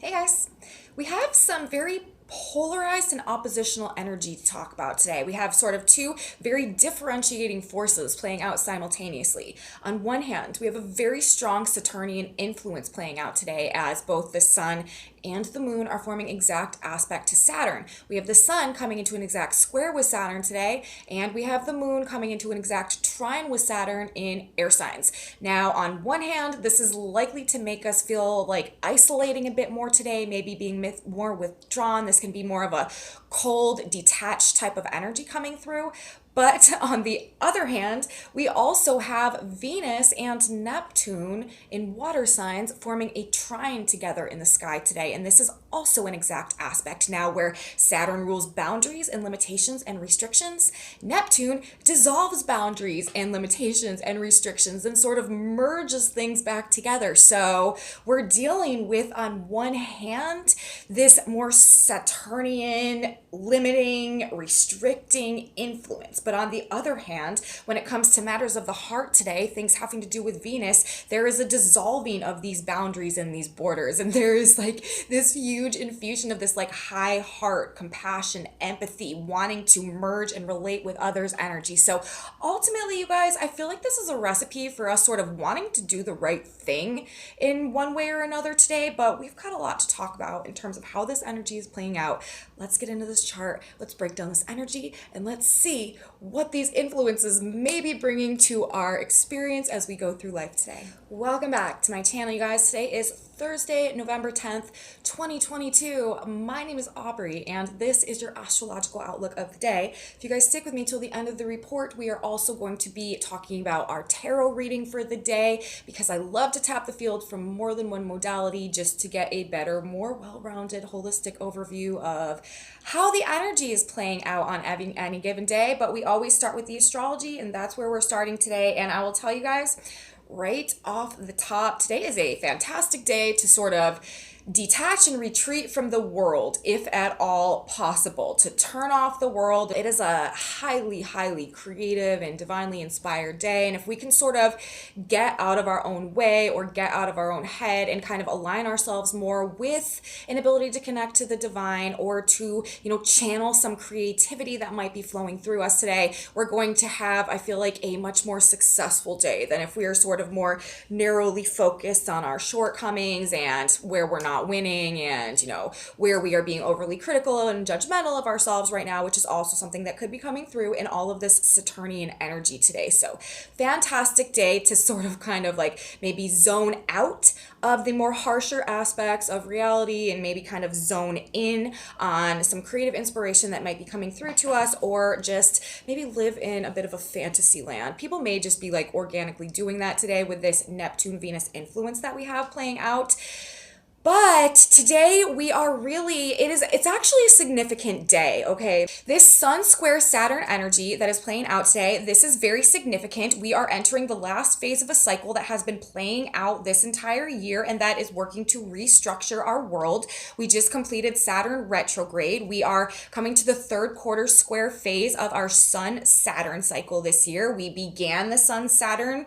Hey guys, we have some very polarized and oppositional energy to talk about today. We have sort of two very differentiating forces playing out simultaneously. On one hand, we have a very strong Saturnian influence playing out today as both the sun and the moon are forming exact aspect to Saturn. We have the sun coming into an exact square with Saturn today, and we have the moon coming into an exact trine with Saturn in air signs. Now, on one hand, this is likely to make us feel like isolating a bit more today, maybe being more withdrawn. This can be more of a cold, detached type of energy coming through. But on the other hand, we also have Venus and Neptune in water signs forming a trine together in the sky today. And this is also an exact aspect now where Saturn rules boundaries and limitations and restrictions. Neptune dissolves boundaries and limitations and restrictions and sort of merges things back together. So we're dealing with, on one hand, this more Saturnian limiting, restricting influence. But on the other hand, when it comes to matters of the heart today, things having to do with Venus, there is a dissolving of these boundaries and these borders. And there is like this huge infusion of this like high heart, compassion, empathy, wanting to merge and relate with others' energy. So ultimately, you guys, I feel like this is a recipe for us sort of wanting to do the right thing in one way or another today. But we've got a lot to talk about in terms of how this energy is playing out. Let's get into this chart. Let's break down this energy and let's see what these influences may be bringing to our experience as we go through life today. Welcome back to my channel, you guys. Today is Thursday, November 10th, 2022. My name is Aubrey, and this is your astrological outlook of the day. If you guys stick with me till the end of the report, we are also going to be talking about our tarot reading for the day, because I love to tap the field from more than one modality just to get a better, more well-rounded, holistic overview of how the energy is playing out on any given day. But we always start with the astrology, and that's where we're starting today. And I will tell you guys, right off the top, today is a fantastic day to sort of detach and retreat from the world, if at all possible, to turn off the world. It is a highly, highly creative and divinely inspired day. And if we can sort of get out of our own way or get out of our own head and kind of align ourselves more with an ability to connect to the divine or to, channel some creativity that might be flowing through us today, we're going to have, I feel like, a much more successful day than if we are sort of more narrowly focused on our shortcomings and where we're not winning and where we are being overly critical and judgmental of ourselves right now, which is also something that could be coming through in all of this Saturnian energy today. So fantastic day to sort of kind of like maybe zone out of the more harsher aspects of reality and maybe kind of zone in on some creative inspiration that might be coming through to us, or just maybe live in a bit of a fantasy land. People may just be like organically doing that today with this Neptune Venus influence that we have playing out. But today it's actually a significant day, okay? This Sun square Saturn energy that is playing out today, this is very significant. We are entering the last phase of a cycle that has been playing out this entire year, and that is working to restructure our world. We just completed Saturn retrograde. We are coming to the third quarter square phase of our Sun Saturn cycle this year. We began the Sun Saturn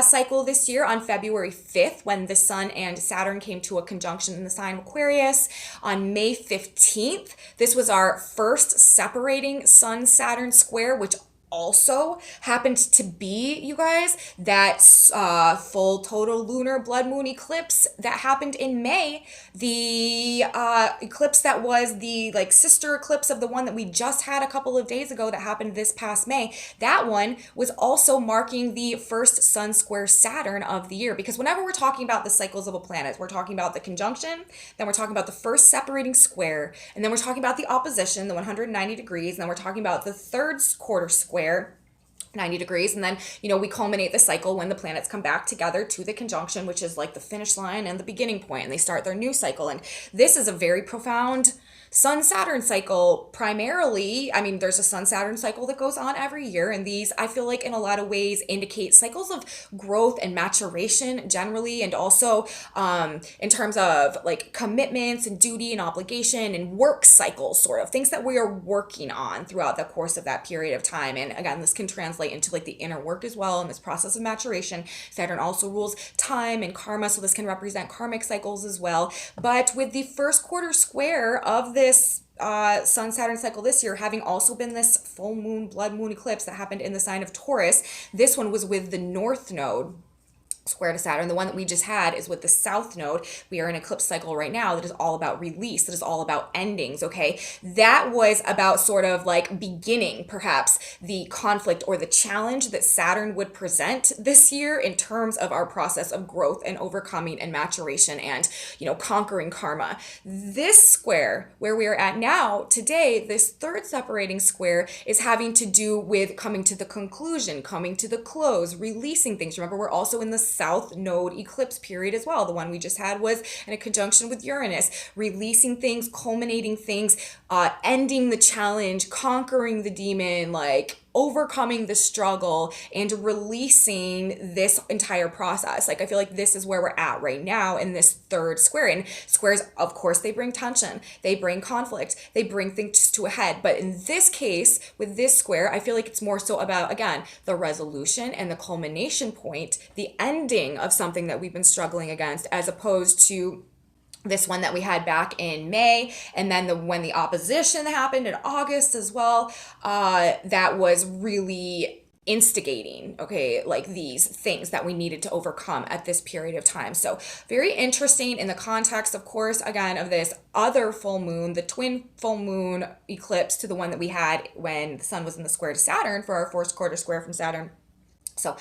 cycle this year on February 5th when the Sun and Saturn came to a conjunction in the sign of Aquarius. On May 15th, this was our first separating Sun-Saturn square, which also happened to be, you guys, that full total lunar blood moon eclipse that happened in May. The eclipse that was the like sister eclipse of the one that we just had a couple of days ago that happened this past May. That one was also marking the first Sun square Saturn of the year, because whenever we're talking about the cycles of a planet, we're talking about the conjunction, then we're talking about the first separating square, and then we're talking about the opposition, the 190 degrees, and then we're talking about the third quarter square, 90 degrees, and then we culminate the cycle when the planets come back together to the conjunction, which is like the finish line and the beginning point, and they start their new cycle. And this is a very profound Sun-Saturn cycle. Primarily, there's a Sun-Saturn cycle that goes on every year, and these, I feel like, in a lot of ways indicate cycles of growth and maturation generally, and also in terms of like commitments and duty and obligation and work cycles, sort of things that we are working on throughout the course of that period of time. And again, this can translate translate into like the inner work as well in this process of maturation. Saturn also rules time and karma, so this can represent karmic cycles as well. But with the first quarter square of this Sun Saturn cycle this year having also been this full moon, blood moon eclipse that happened in the sign of Taurus, this one was with the North Node square to Saturn. The one that we just had is with the South Node. We are in an eclipse cycle right now that is all about release, that is all about endings, okay? That was about sort of like beginning perhaps the conflict or the challenge that Saturn would present this year in terms of our process of growth and overcoming and maturation and, conquering karma. This square where we are at now today, this third separating square, is having to do with coming to the conclusion, coming to the close, releasing things. Remember, we're also in the South Node eclipse period as well. The one we just had was in a conjunction with Uranus, releasing things, culminating things, ending the challenge, conquering the demon, like overcoming the struggle and releasing this entire process. Like, I feel like this is where we're at right now in this third square. And squares, of course, they bring tension, they bring conflict, they bring things to a head. But in this case, with this square, I feel like it's more so about, again, the resolution and the culmination point, the ending of something that we've been struggling against, as opposed to this one that we had back in May, and then when the opposition happened in August as well, that was really instigating, okay, like these things that we needed to overcome at this period of time. So very interesting in the context, of course, again, of this other full moon, the twin full moon eclipse to the one that we had when the sun was in the square to Saturn for our first quarter square from Saturn. So,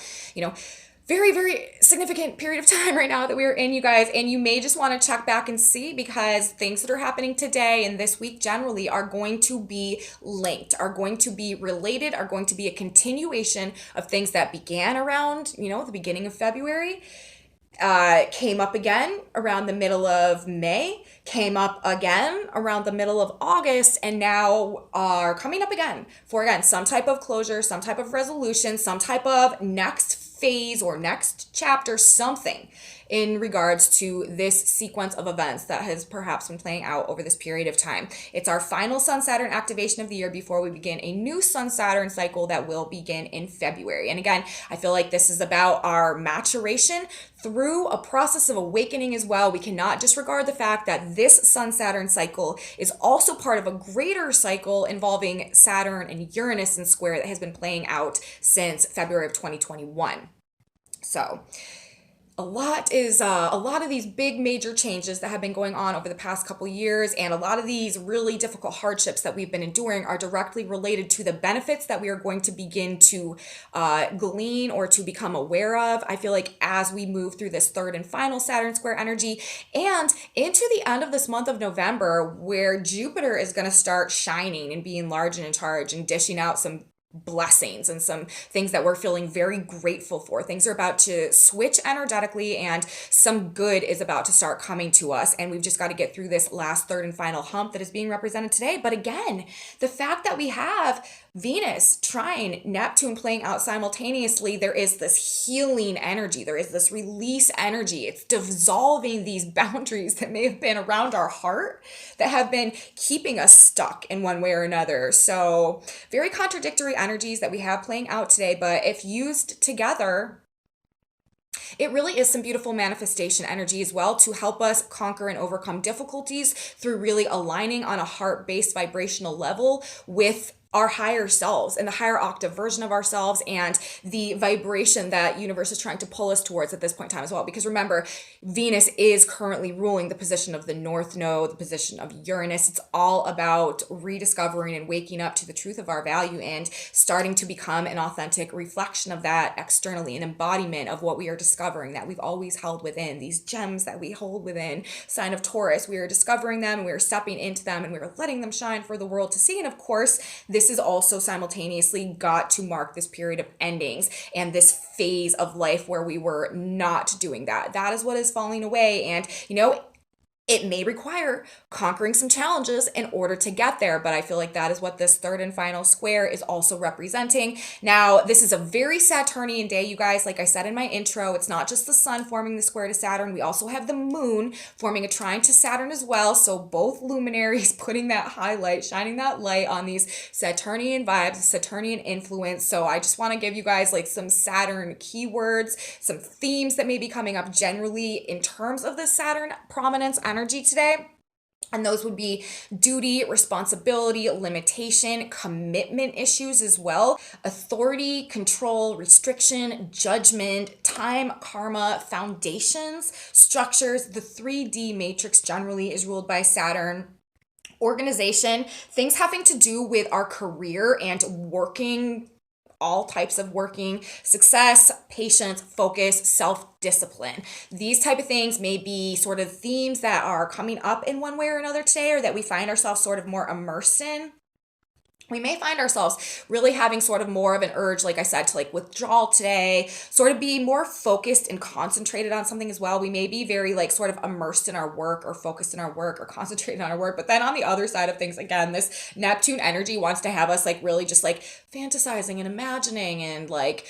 very, very significant period of time right now that we're in, you guys. And you may just want to check back and see, because things that are happening today and this week generally are going to be linked, are going to be related, are going to be a continuation of things that began around, the beginning of February, came up again around the middle of May, came up again around the middle of August, and now are coming up again for, again, some type of closure, some type of resolution, some type of next phase or next chapter, something in regards to this sequence of events that has perhaps been playing out over this period of time. It's our final Sun-Saturn activation of the year before we begin a new Sun-Saturn cycle that will begin in February. And again, I feel like this is about our maturation through a process of awakening as well. We cannot disregard the fact that this Sun-Saturn cycle is also part of a greater cycle involving Saturn and Uranus in square that has been playing out since February of 2021. So a lot of these big major changes that have been going on over the past couple years, and a lot of these really difficult hardships that we've been enduring are directly related to the benefits that we are going to begin to glean or to become aware of. I feel like as we move through this third and final Saturn square energy and into the end of this month of November, where Jupiter is going to start shining and being large and in charge and dishing out some blessings and some things that we're feeling very grateful for. Things are about to switch energetically, and some good is about to start coming to us. And we've just got to get through this last third and final hump that is being represented today. But again, the fact that we have Venus, trine, Neptune playing out simultaneously, there is this healing energy. There is this release energy. It's dissolving these boundaries that may have been around our heart that have been keeping us stuck in one way or another. So very contradictory energies that we have playing out today, but if used together, it really is some beautiful manifestation energy as well to help us conquer and overcome difficulties through really aligning on a heart-based vibrational level with our higher selves and the higher octave version of ourselves and the vibration that universe is trying to pull us towards at this point in time as well. Because remember, Venus is currently ruling the position of the North Node, the position of Uranus. It's all about rediscovering and waking up to the truth of our value and starting to become an authentic reflection of that externally, an embodiment of what we are discovering that we've always held within, these gems that we hold within. Sign of Taurus, we are discovering them and we are stepping into them and we are letting them shine for the world to see. And of course, this is also simultaneously got to mark this period of endings and this phase of life where we were not doing that. That is what is falling away. And It may require conquering some challenges in order to get there, but I feel like that is what this third and final square is also representing. Now, this is a very Saturnian day, you guys. Like I said in my intro, it's not just the sun forming the square to Saturn. We also have the moon forming a trine to Saturn as well. So both luminaries putting that highlight, shining that light on these Saturnian vibes, Saturnian influence. So I just want to give you guys like some Saturn keywords, some themes that may be coming up generally in terms of the Saturn prominence energy today. And those would be duty, responsibility, limitation, commitment issues as well, authority, control, restriction, judgment, time, karma, foundations, structures. The 3D matrix generally is ruled by Saturn. Organization, things having to do with our career and working, all types of working, success, patience, focus, self-discipline. These type of things may be sort of themes that are coming up in one way or another today, or that we find ourselves sort of more immersed in. We may find ourselves really having sort of more of an urge, like I said, to like withdrawal today, sort of be more focused and concentrated on something as well. We may be very like sort of immersed in our work or focused in our work or concentrated on our work. But then on the other side of things, again, this Neptune energy wants to have us like really just like fantasizing and imagining and like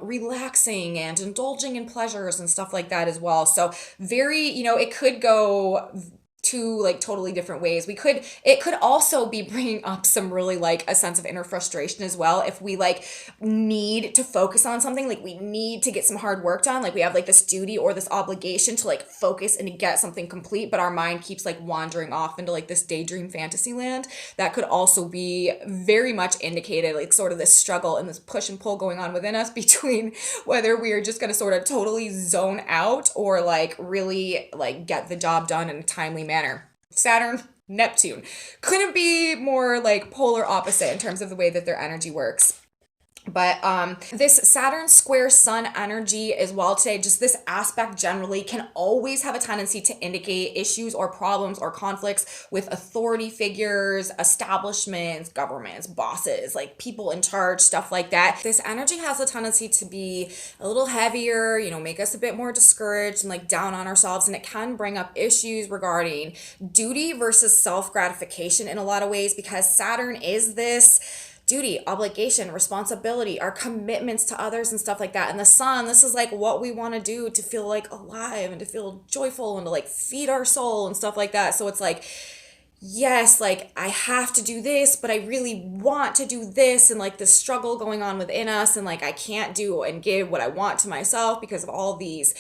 relaxing and indulging in pleasures and stuff like that as well. So very, it could go two like totally different ways. It could also be bringing up some really like a sense of inner frustration as well. If we like need to focus on something, like we need to get some hard work done, like we have like this duty or this obligation to like focus and to get something complete, but our mind keeps like wandering off into like this daydream fantasy land. That could also be very much indicated like sort of this struggle and this push and pull going on within us between whether we are just going to sort of totally zone out or like really like get the job done in a timely manner. Saturn, Neptune couldn't be more like polar opposite in terms of the way that their energy works. But this Saturn square sun energy as well today, just this aspect generally can always have a tendency to indicate issues or problems or conflicts with authority figures, establishments, governments, bosses, like people in charge, stuff like that. This energy has a tendency to be a little heavier, make us a bit more discouraged and like down on ourselves. And it can bring up issues regarding duty versus self-gratification in a lot of ways, because Saturn is this duty, obligation, responsibility, our commitments to others and stuff like that. And the sun, this is like what we want to do to feel like alive and to feel joyful and to like feed our soul and stuff like that. So it's like, yes, like I have to do this, but I really want to do this, and like the struggle going on within us, and like I can't do and give what I want to myself because of all these,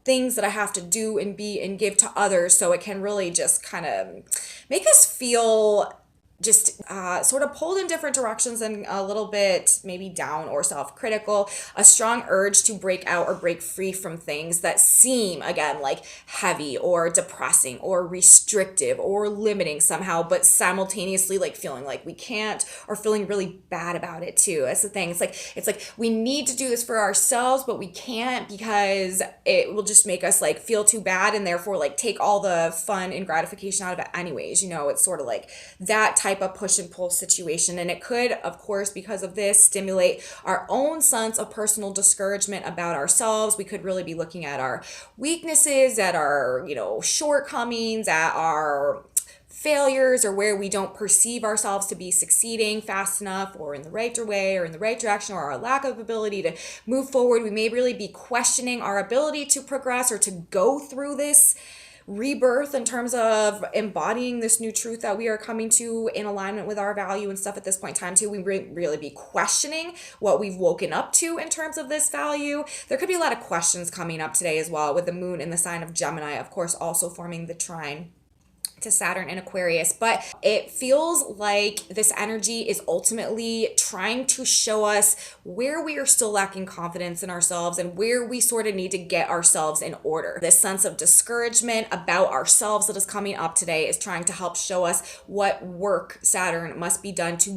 things that I have to do and be and give to others. So it can really just kind of make us feel just sort of pulled in different directions and a little bit maybe down or self-critical, a strong urge to break out or break free from things that seem, again, like heavy or depressing or restrictive or limiting somehow, but simultaneously like feeling like we can't, or feeling really bad about it too. That's the thing. It's like we need to do this for ourselves, but we can't because it will just make us like feel too bad and therefore like take all the fun and gratification out of it anyways. It's sort of like that type of push and pull situation. And it could, of course, because of this, stimulate our own sense of personal discouragement about ourselves. We could really be looking at our weaknesses, at our, shortcomings, at our failures, or where we don't perceive ourselves to be succeeding fast enough or in the right way or in the right direction, or our lack of ability to move forward. We may really be questioning our ability to progress or to go through this rebirth in terms of embodying this new truth that we are coming to in alignment with our value and stuff at this point in time too. We really be questioning what we've woken up to in terms of this value. There could be a lot of questions coming up today as well, with the moon in the sign of Gemini, of course, also forming the trine to Saturn in Aquarius. But it feels like this energy is ultimately trying to show us where we are still lacking confidence in ourselves and where we sort of need to get ourselves in order. This sense of discouragement about ourselves that is coming up today is trying to help show us what work, Saturn, must be done to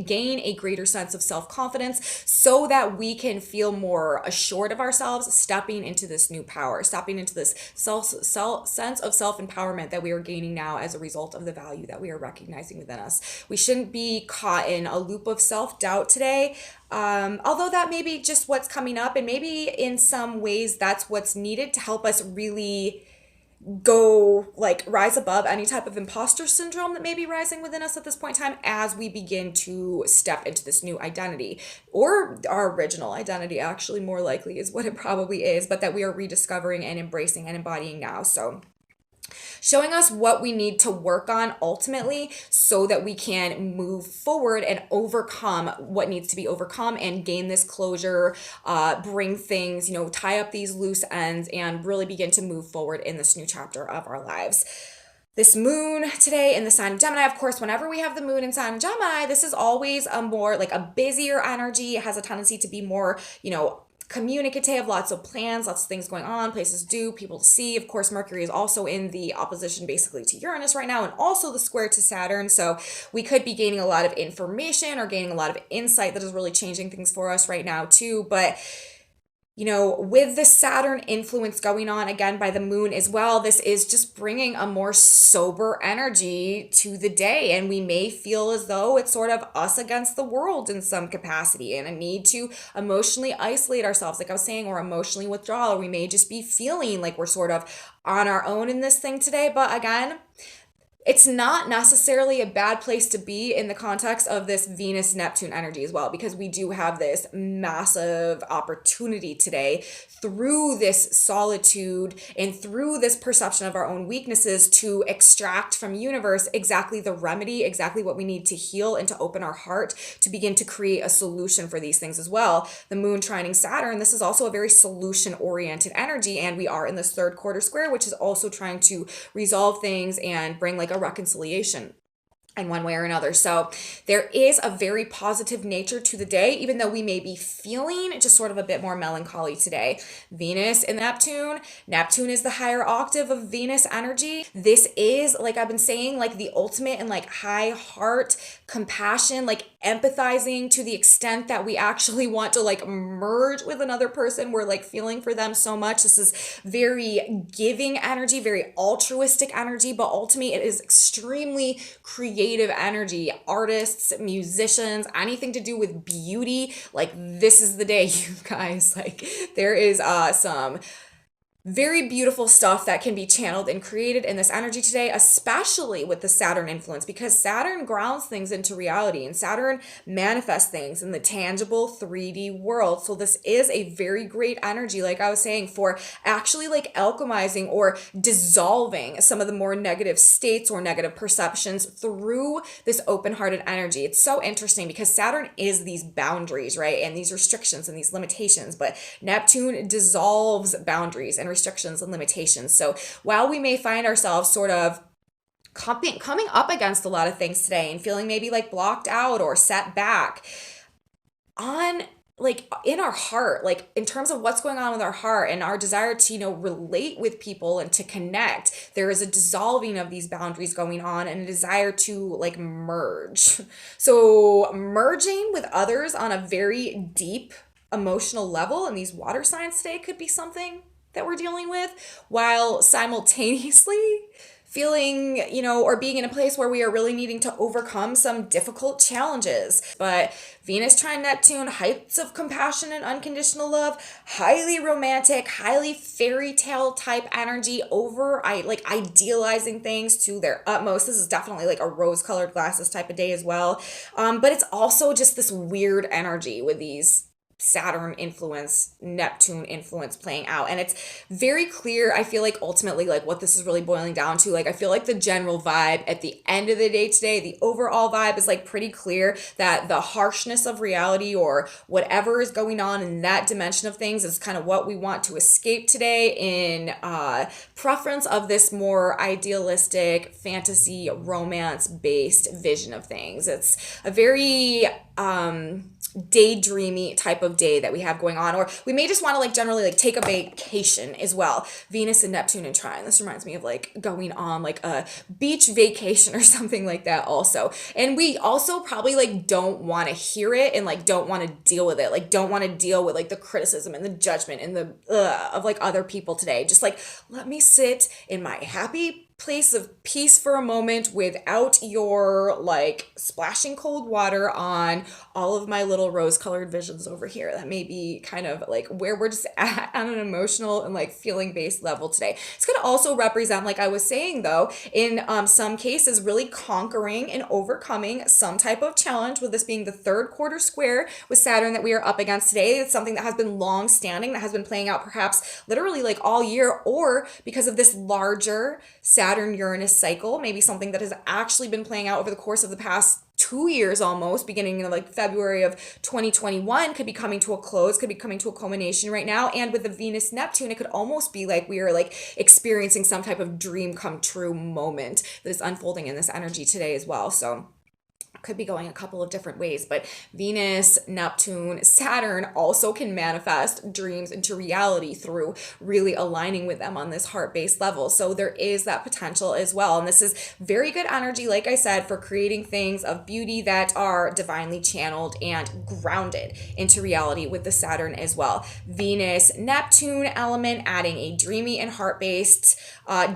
gain a greater sense of self-confidence so that we can feel more assured of ourselves, stepping into this new power, stepping into this sense of self-empowerment that we are gaining now as a result of the value that we are recognizing within us. We shouldn't be caught in a loop of self-doubt today, although that may be just what's coming up, and maybe in some ways that's what's needed to help us really go like rise above any type of imposter syndrome that may be rising within us at this point in time as we begin to step into this new identity, or our original identity actually more likely is what it probably is, but that we are rediscovering and embracing and embodying now. So showing us what we need to work on ultimately so that we can move forward and overcome what needs to be overcome and gain this closure, bring things, tie up these loose ends and really begin to move forward in this new chapter of our lives. This moon today in the sign of Gemini, of course, whenever we have the moon in sign of Gemini, this is always a more like a busier energy. It has a tendency to be more, communicative, lots of plans, lots of things going on, places to do, people to see. Of course, Mercury is also in the opposition basically to Uranus right now and also the square to Saturn. So we could be gaining a lot of information or gaining a lot of insight that is really changing things for us right now too. But with the Saturn influence going on again by the moon as well, this is just bringing a more sober energy to the day. And we may feel as though it's sort of us against the world in some capacity and a need to emotionally isolate ourselves, like I was saying, or emotionally withdraw. Or we may just be feeling like we're sort of on our own in this thing today. But again, it's not necessarily a bad place to be in the context of this Venus Neptune energy as well, because we do have this massive opportunity today through this solitude and through this perception of our own weaknesses to extract from universe exactly the remedy, exactly what we need to heal and to open our heart to begin to create a solution for these things as well. The moon trining Saturn, this is also a very solution oriented energy, and we are in this third quarter square, which is also trying to resolve things and bring like a reconciliation in one way or another. So there is a very positive nature to the day, even though we may be feeling just sort of a bit more melancholy today. Venus and Neptune is the higher octave of Venus energy. This is, like I've been saying, like the ultimate and like high heart compassion, like empathizing to the extent that we actually want to like merge with another person. We're like feeling for them so much. This is very giving energy, very altruistic energy, but ultimately it is extremely creative energy. Artists, musicians, anything to do with beauty, like this is the day, you guys. Like there is some very beautiful stuff that can be channeled and created in this energy today, especially with the Saturn influence, because Saturn grounds things into reality and Saturn manifests things in the tangible 3D world. So this is a very great energy, like I was saying, for actually like alchemizing or dissolving some of the more negative states or negative perceptions through this open-hearted energy. It's so interesting because Saturn is these boundaries, right? And these restrictions and these limitations, but Neptune dissolves boundaries and restrictions and limitations. So while we may find ourselves sort of coming up against a lot of things today and feeling maybe like blocked out or set back on like in our heart, like in terms of what's going on with our heart and our desire to, relate with people and to connect, there is a dissolving of these boundaries going on and a desire to like merge. So merging with others on a very deep emotional level in these water signs today could be something that we're dealing with, while simultaneously feeling, or being in a place where we are really needing to overcome some difficult challenges. But Venus trine Neptune, heights of compassion and unconditional love, highly romantic, highly fairy tale type energy, idealizing things to their utmost. This is definitely like a rose-colored glasses type of day as well. But it's also just this weird energy with these Saturn influence, Neptune influence playing out. And it's very clear, I feel like ultimately like what this is really boiling down to. Like I feel like the general vibe at the end of the day today, the overall vibe is like pretty clear that the harshness of reality or whatever is going on in that dimension of things is kind of what we want to escape today in preference of this more idealistic fantasy romance based vision of things. It's a very daydreamy type of day that we have going on, or we may just want to like generally like take a vacation as well. Venus and Neptune and trine, this reminds me of like going on like a beach vacation or something like that also. And we also probably like don't want to hear it and like don't want to deal with it, like don't want to deal with like the criticism and the judgment and the of like other people today. Just like let me sit in my happy place of peace for a moment without your like splashing cold water on all of my little rose colored visions over here. That may be kind of like where we're just at on an emotional and like feeling based level today. It's going to also represent, like I was saying though, in some cases, really conquering and overcoming some type of challenge, with this being the third quarter square with Saturn that we are up against today. It's something that has been long standing, that has been playing out perhaps literally like all year, or because of this larger Saturn Uranus cycle, maybe something that has actually been playing out over the course of the past 2 years almost, beginning in like February of 2021, could be coming to a close, could be coming to a culmination right now. And with the Venus Neptune, it could almost be like we are like experiencing some type of dream come true moment that is unfolding in this energy today as well. So could be going a couple of different ways, but Venus, Neptune, Saturn also can manifest dreams into reality through really aligning with them on this heart-based level. So there is that potential as well. And this is very good energy, like I said, for creating things of beauty that are divinely channeled and grounded into reality with the Saturn as well. Venus, Neptune element adding a dreamy and heart-based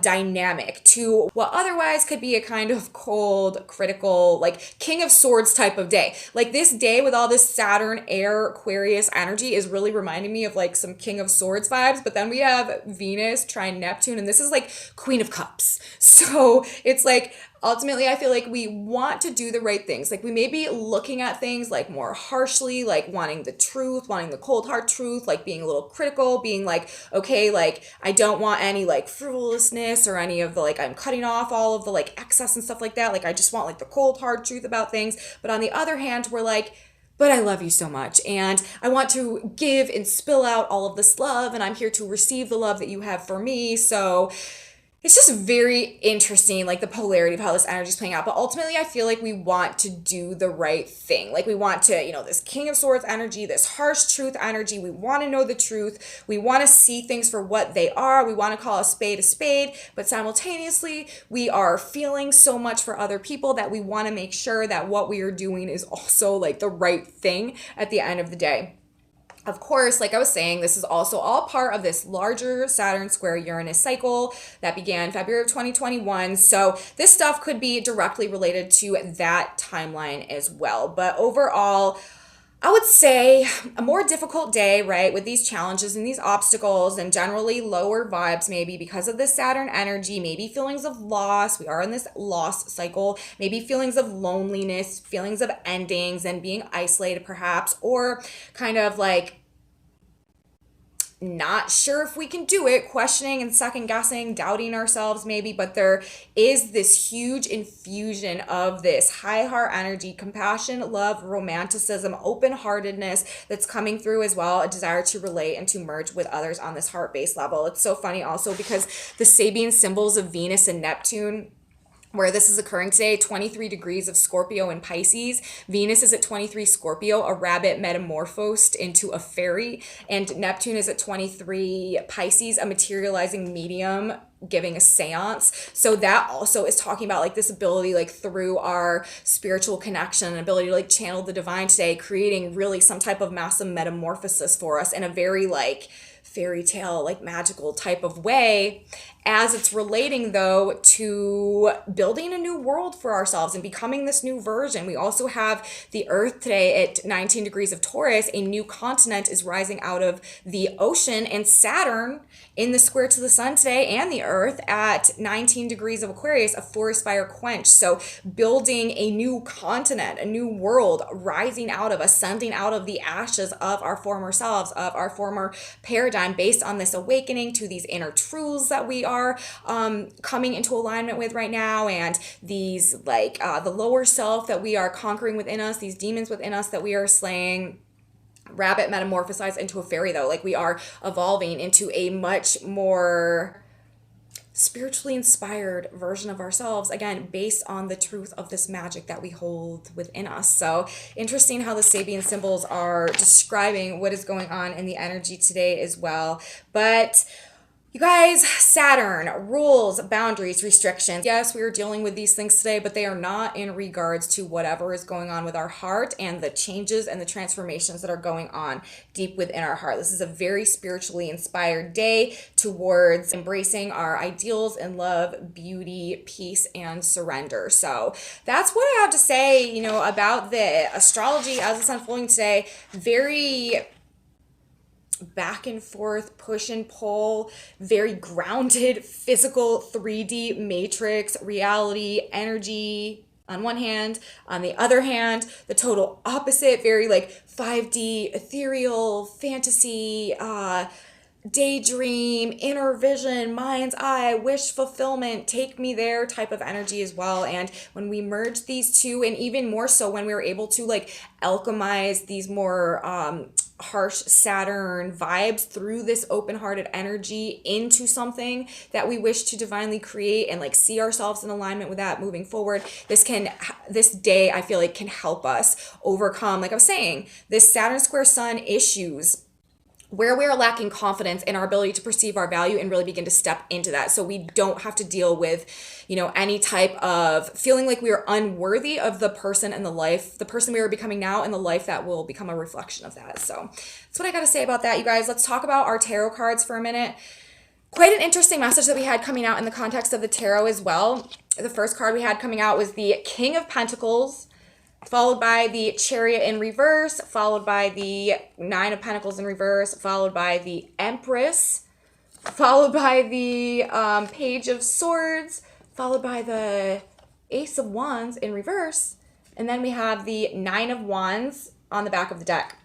dynamic to what otherwise could be a kind of cold, critical, like King of Swords type of day. Like this day with all this Saturn, air, Aquarius energy is really reminding me of like some King of Swords vibes. But then we have Venus, trine Neptune, and this is like Queen of Cups. So it's like, ultimately, I feel like we want to do the right things. Like we may be looking at things like more harshly, like wanting the truth, wanting the cold hard truth, like being a little critical, being like, okay, like I don't want any like frivolousness or any of the like, I'm cutting off all of the like excess and stuff like that. Like I just want like the cold hard truth about things. But on the other hand, we're like, but I love you so much and I want to give and spill out all of this love, and I'm here to receive the love that you have for me. So it's just very interesting, like the polarity of how this energy is playing out. But ultimately, I feel like we want to do the right thing. Like we want to, this King of Swords energy, this harsh truth energy. We want to know the truth. We want to see things for what they are. We want to call a spade, but simultaneously, we are feeling so much for other people that we want to make sure that what we are doing is also like the right thing at the end of the day. Of course, like I was saying, this is also all part of this larger Saturn square Uranus cycle that began February of 2021. So this stuff could be directly related to that timeline as well. But overall, I would say a more difficult day, right, with these challenges and these obstacles and generally lower vibes, maybe because of this Saturn energy, maybe feelings of loss. We are in this loss cycle, maybe feelings of loneliness, feelings of endings and being isolated perhaps, or kind of like not sure if we can do it, questioning and second guessing, doubting ourselves maybe, but there is this huge infusion of this high heart energy, compassion, love, romanticism, open-heartedness that's coming through as well, a desire to relate and to merge with others on this heart-based level. It's so funny also because the Sabian symbols of Venus and Neptune, where this is occurring today, 23 degrees of Scorpio and Pisces. Venus is at 23 Scorpio, a rabbit metamorphosed into a fairy. And Neptune is at 23 Pisces, a materializing medium giving a seance. So that also is talking about like this ability, like through our spiritual connection and ability to like channel the divine today, creating really some type of massive metamorphosis for us in a very like fairy tale, like magical type of way, as it's relating though to building a new world for ourselves and becoming this new version. We also have the Earth today at 19 degrees of Taurus. A new continent is rising out of the ocean, and Saturn in the square to the sun today and the Earth at 19 degrees of Aquarius, a forest fire quench. So building a new continent, a new world, rising out of, ascending out of the ashes of our former selves, of our former paradigm, based on this awakening to these inner truths that we are coming into alignment with right now, and these like the lower self that we are conquering within us, these demons within us that we are slaying. Rabbit metamorphosized into a fairy though, like we are evolving into a much more spiritually inspired version of ourselves, again based on the truth of this magic that we hold within us. So interesting how the Sabian symbols are describing what is going on in the energy today as well. But You guys, Saturn, rules, boundaries, restrictions. Yes, we are dealing with these things today, but they are not in regards to whatever is going on with our heart and the changes and the transformations that are going on deep within our heart. This is a very spiritually inspired day towards embracing our ideals in love, beauty, peace, and surrender. So that's what I have to say, about the astrology as it's unfolding today. Very back and forth, push and pull, very grounded, physical 3D matrix, reality, energy on one hand. On the other hand, the total opposite, very like 5D, ethereal, fantasy, daydream, inner vision, mind's eye, wish fulfillment, take me there type of energy as well. And when we merge these two, and even more so when we were able to like alchemize these more harsh Saturn vibes through this open-hearted energy into something that we wish to divinely create and like see ourselves in alignment with that moving forward, this day I feel like can help us overcome, like I was saying, this Saturn square Sun issues where we are lacking confidence in our ability to perceive our value and really begin to step into that, so we don't have to deal with any type of feeling like we are unworthy of the person and the person we are becoming now, and the life that will become a reflection of that. So that's what I got to say about that, you guys. Let's talk about our tarot cards for a minute. Quite an interesting message that we had coming out in the context of the tarot as well. The first card we had coming out was the King of Pentacles, followed by the Chariot in reverse, followed by the Nine of Pentacles in reverse, followed by the Empress, followed by the Page of Swords, followed by the Ace of Wands in reverse, and then we have the Nine of Wands on the back of the deck.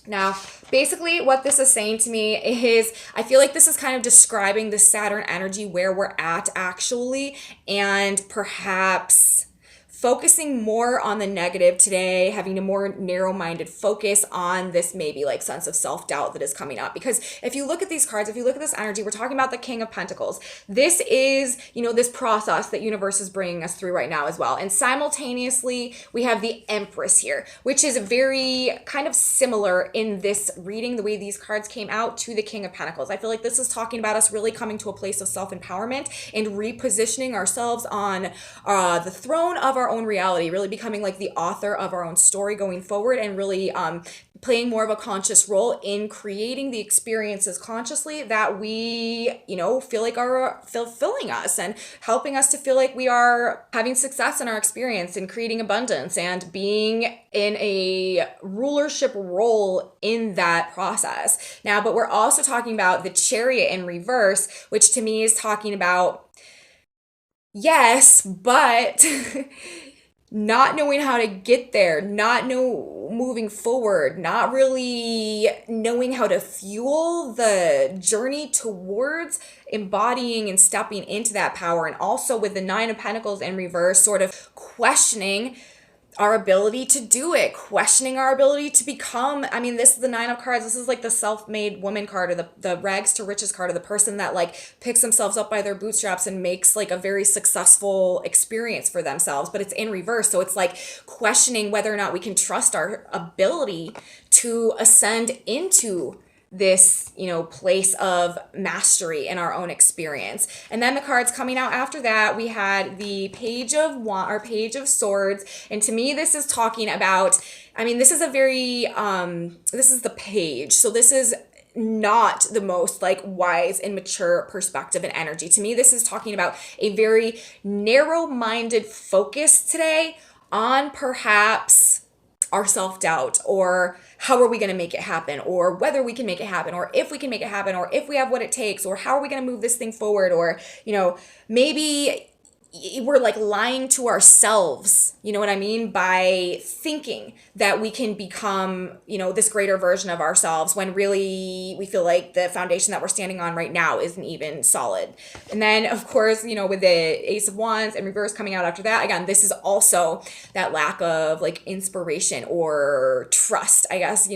Now, basically what this is saying to me is I feel like this is kind of describing the Saturn energy, where we're at actually, and perhaps focusing more on the negative today, having a more narrow-minded focus on this maybe like sense of self-doubt that is coming up. Because if you look at these cards, if you look at this energy, we're talking about the King of Pentacles. This is, this process that universe is bringing us through right now as well. And simultaneously, we have the Empress here, which is very kind of similar in this reading, the way these cards came out, to the King of Pentacles. I feel like this is talking about us really coming to a place of self-empowerment and repositioning ourselves on the throne of our own reality, really becoming like the author of our own story going forward, and really playing more of a conscious role in creating the experiences consciously that we, feel like are fulfilling us and helping us to feel like we are having success in our experience and creating abundance and being in a rulership role in that process. Now, but we're also talking about the Chariot in reverse, which to me is talking about, yes, but not knowing how to get there, moving forward, not really knowing how to fuel the journey towards embodying and stepping into that power. And also with the Nine of Pentacles in reverse, sort of questioning our ability to do it, questioning our ability to become, this is the Nine of Cards. This is like the self-made woman card, or the rags to riches card, of the person that like picks themselves up by their bootstraps and makes like a very successful experience for themselves, but it's in reverse. So it's like questioning whether or not we can trust our ability to ascend into this, place of mastery in our own experience. And then the cards coming out after that, we had the Page of Swords. And to me, this is talking about, this is this is the page. So this is not the most like wise and mature perspective and energy. To me, this is talking about a very narrow-minded focus today on perhaps our self-doubt, or how are we going to make it happen, or whether we can make it happen, or if we can make it happen, or if we have what it takes, or how are we going to move this thing forward, or maybe we're like lying to ourselves, by thinking that we can become, this greater version of ourselves, when really we feel like the foundation that we're standing on right now isn't even solid. And then of course, with the Ace of Wands in reverse coming out after that, again, this is also that lack of like inspiration or trust, I guess,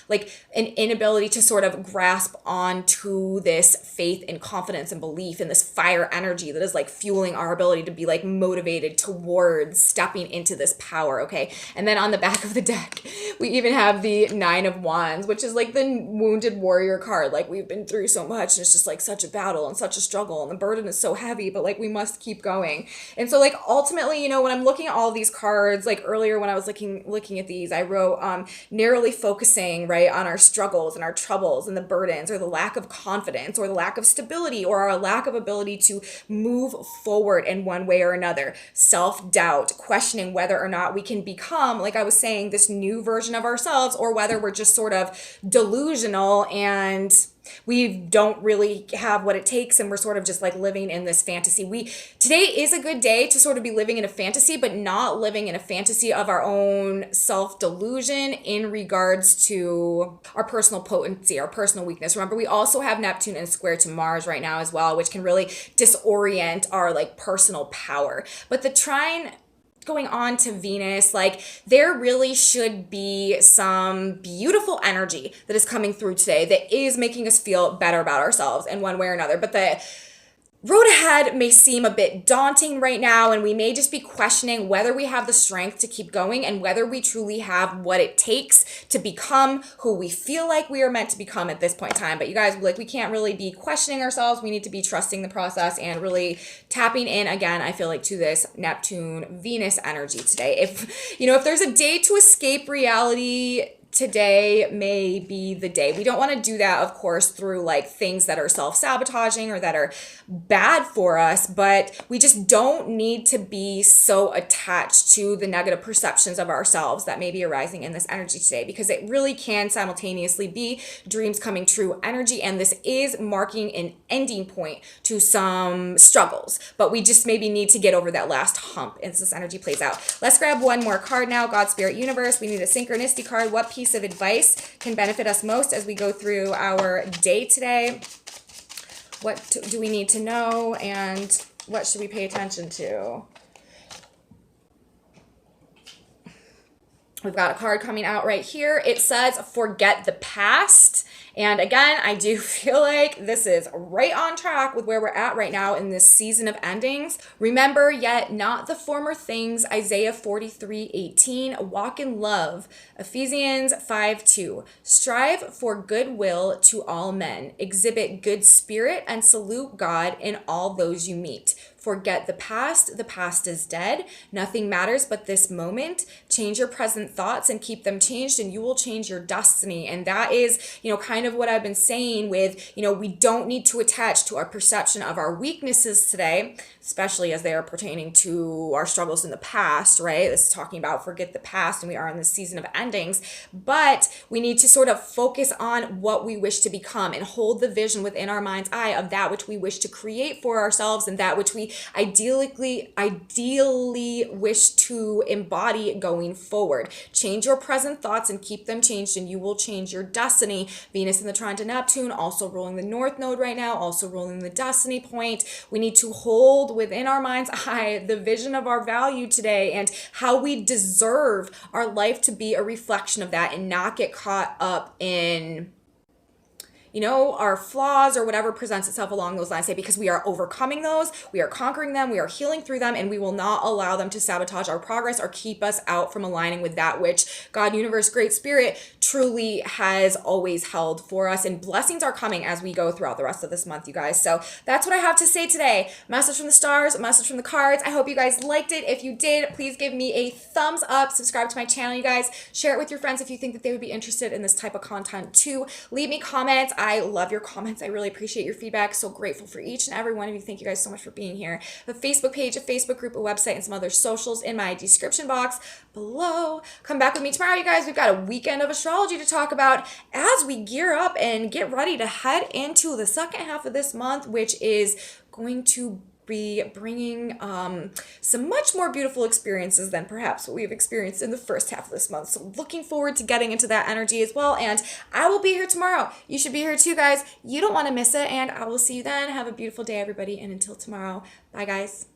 like an inability to sort of grasp onto this faith and confidence and belief in this fire energy that is like fueling our ability to be like motivated towards stepping into this power. Okay. And then on the back of the deck, We even have the Nine of Wands, which is like the wounded warrior card. Like, we've been through so much and it's just like such a battle and such a struggle and the burden is so heavy, but like we must keep going. And so like ultimately, you know, when I'm looking at all these cards, like earlier when I was looking at these, I wrote narrowly focusing, right, on our struggles and our troubles and the burdens, or the lack of confidence or the lack of stability or our lack of ability to move forward in one way or another. Self-doubt, questioning whether or not we can become, like I was saying, this new version of ourselves, or whether we're just sort of delusional and we don't really have what it takes and we're sort of just like living in this fantasy. Today is a good day to sort of be living in a fantasy, but not living in a fantasy of our own self-delusion in regards to our personal potency, our personal weakness. Remember, we also have Neptune in square to Mars right now as well, which can really disorient our like personal power. But the trine going on to Venus, like there really should be some beautiful energy that is coming through today that is making us feel better about ourselves in one way or another. But the road ahead may seem a bit daunting right now, and we may just be questioning whether we have the strength to keep going and whether we truly have what it takes to become who we feel like we are meant to become at this point in time. But you guys, like, we can't really be questioning ourselves. We need to be trusting the process and really tapping in again, I feel like, to this Neptune Venus energy today. If there's a day to escape reality, today may be the day. We don't want to do that, of course, through like things that are self-sabotaging or that are bad for us, but we just don't need to be so attached to the negative perceptions of ourselves that may be arising in this energy today, because it really can simultaneously be dreams coming true energy, and this is marking an ending point to some struggles, but we just maybe need to get over that last hump as this energy plays out. Let's grab one more card now. God, Spirit, Universe. We need a synchronicity card. What piece of advice can benefit us most as we go through our day today? What do we need to know, and what should we pay attention to? We've got a card coming out right here. It says, forget the past. And again, I do feel like this is right on track with where we're at right now in this season of endings. Remember yet not the former things, Isaiah 43:18. Walk in love, Ephesians 5:2. Strive for goodwill to all men. Exhibit good spirit and salute God in all those you meet. Forget the past is dead. Nothing matters but this moment. Change your present thoughts and keep them changed, and you will change your destiny. And that is, kind of what I've been saying with, we don't need to attach to our perception of our weaknesses today, especially as they are pertaining to our struggles in the past, right? This is talking about forget the past, and we are in this season of endings, but we need to sort of focus on what we wish to become and hold the vision within our mind's eye of that which we wish to create for ourselves and that which we ideally wish to embody going forward. Change your present thoughts and keep them changed, and you will change your destiny. Venus in the trine to Neptune, also ruling the North Node right now, also ruling the destiny point. We need to hold within our mind's eye the vision of our value today and how we deserve our life to be a reflection of that, and not get caught up in our flaws or whatever presents itself along those lines, because we are overcoming those, we are conquering them, we are healing through them, and we will not allow them to sabotage our progress or keep us out from aligning with that which God, Universe, Great Spirit truly has always held for us. And blessings are coming as we go throughout the rest of this month, you guys. So that's what I have to say today. Message from the stars, message from the cards. I hope you guys liked it. If you did, please give me a thumbs up, subscribe to my channel, you guys. Share it with your friends if you think that they would be interested in this type of content too. Leave me comments. I love your comments. I really appreciate your feedback. So grateful for each and every one of you. Thank you guys so much for being here. The Facebook page, a Facebook group, a website, and some other socials in my description box below. Come back with me tomorrow, you guys. We've got a weekend of astrology to talk about as we gear up and get ready to head into the second half of this month, which is going to be bringing some much more beautiful experiences than perhaps what we've experienced in the first half of this month. So looking forward to getting into that energy as well. And I will be here tomorrow. You should be here too, guys. You don't want to miss it. And I will see you then. Have a beautiful day, everybody. And until tomorrow, bye, guys.